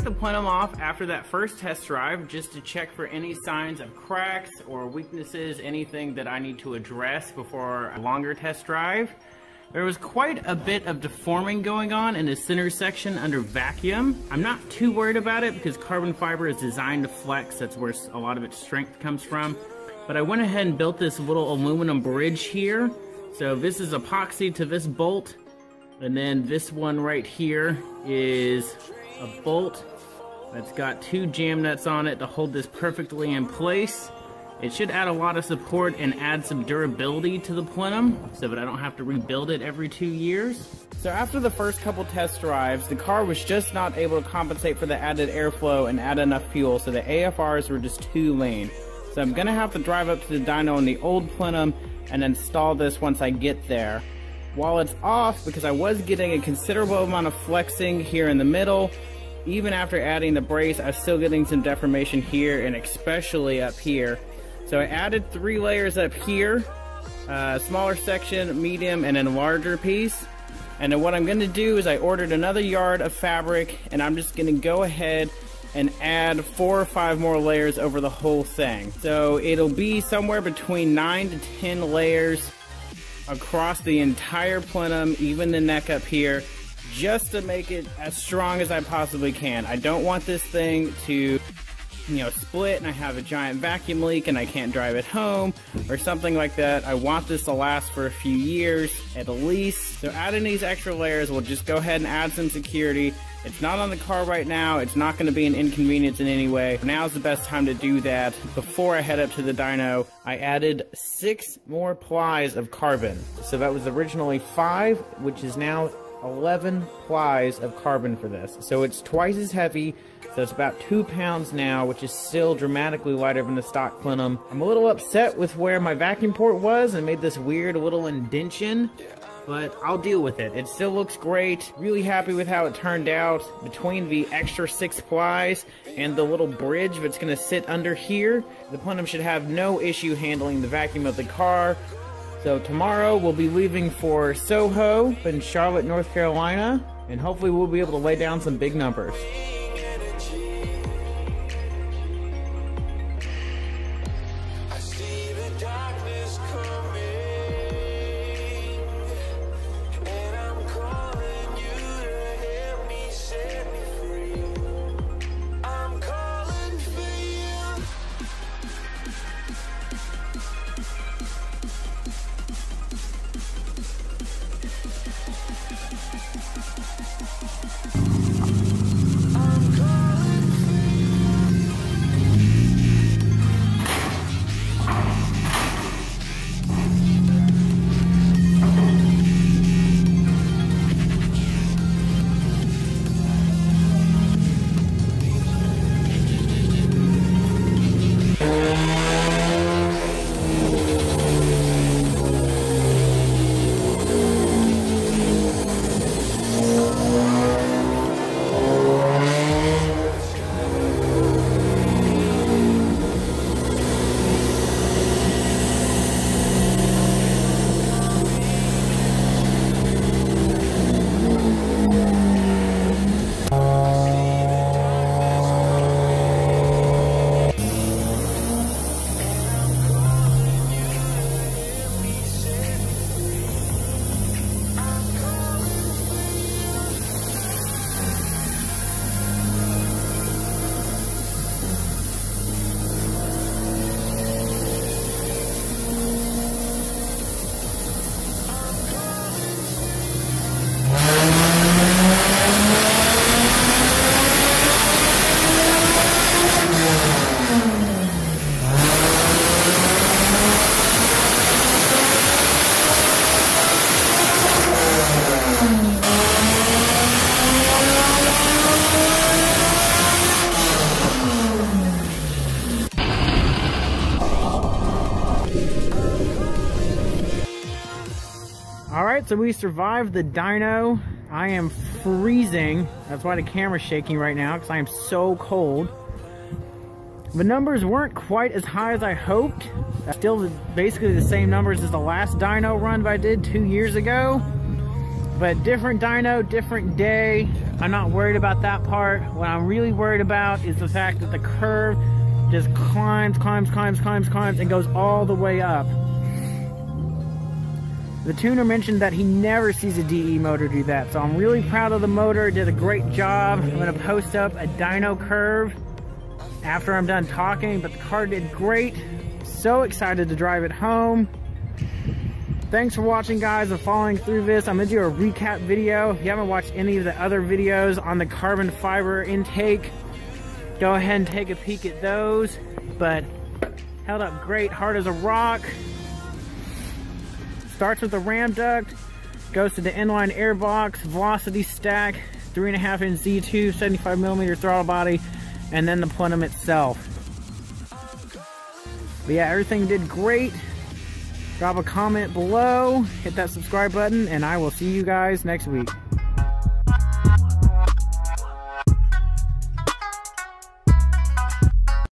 took the plenum off after that first test drive just to check for any signs of cracks or weaknesses, anything that I need to address before a longer test drive. There was quite a bit of deforming going on in the center section under vacuum. I'm not too worried about it because carbon fiber is designed to flex. That's where a lot of its strength comes from. But I went ahead and built this little aluminum bridge here. So this is epoxy to this bolt. And then this one right here is a bolt that's got 2 jam nuts on it to hold this perfectly in place. It should add a lot of support and add some durability to the plenum so that I don't have to rebuild it every 2 years. So after the first couple test drives, the car was just not able to compensate for the added airflow and add enough fuel, so the AFRs were just too lean. So I'm gonna have to drive up to the dyno in the old plenum and install this once I get there. While it's off, because I was getting a considerable amount of flexing here in the middle, even after adding the brace, I was still getting some deformation here and especially up here. So I added 3 layers up here, smaller section, medium, and then a larger piece. And then what I'm gonna do is I ordered another yard of fabric, and I'm just gonna go ahead and add 4 or 5 more layers over the whole thing. So it'll be somewhere between 9 to 10 layers across the entire plenum, even the neck up here, just to make it as strong as I possibly can. I don't want this thing to, split and I have a giant vacuum leak and I can't drive it home or something like that. I want this to last for a few years at least. So adding these extra layers will just go ahead and add some security. It's not on the car right now. It's not going to be an inconvenience in any way. Now's the best time to do that. Before I head up to the dyno, I added 6 more plies of carbon. So that was originally 5, which is now 11 plies of carbon for this. So it's twice as heavy. So it's about 2 pounds now, which is still dramatically lighter than the stock plenum. I'm a little upset with where my vacuum port was and made this weird little indentation, but I'll deal with it. It still looks great. Really happy with how it turned out. Between the extra 6 plies and the little bridge that's gonna sit under here, the plenum should have no issue handling the vacuum of the car. So tomorrow we'll be leaving for SOHO in Charlotte, North Carolina, and hopefully we'll be able to lay down some big numbers. Alright, so we survived the dyno. I am freezing. That's why the camera's shaking right now, because I am so cold. The numbers weren't quite as high as I hoped. Still basically the same numbers as the last dyno run that I did 2 years ago. But different dyno, different day. I'm not worried about that part. What I'm really worried about is the fact that the curve just climbs, and goes all the way up. The tuner mentioned that he never sees a DE motor do that, so I'm really proud of the motor. It did a great job. I'm going to post up a dyno curve after I'm done talking, but the car did great. So excited to drive it home. Thanks for watching, guys, and following through this. I'm going to do a recap video. If you haven't watched any of the other videos on the carbon fiber intake, go ahead and take a peek at those. But held up great, hard as a rock. Starts with the ram duct, goes to the inline air box, velocity stack, 3.5-inch Z2, 75mm throttle body, and then the plenum itself. But yeah, everything did great. Drop a comment below, hit that subscribe button, and I will see you guys next week.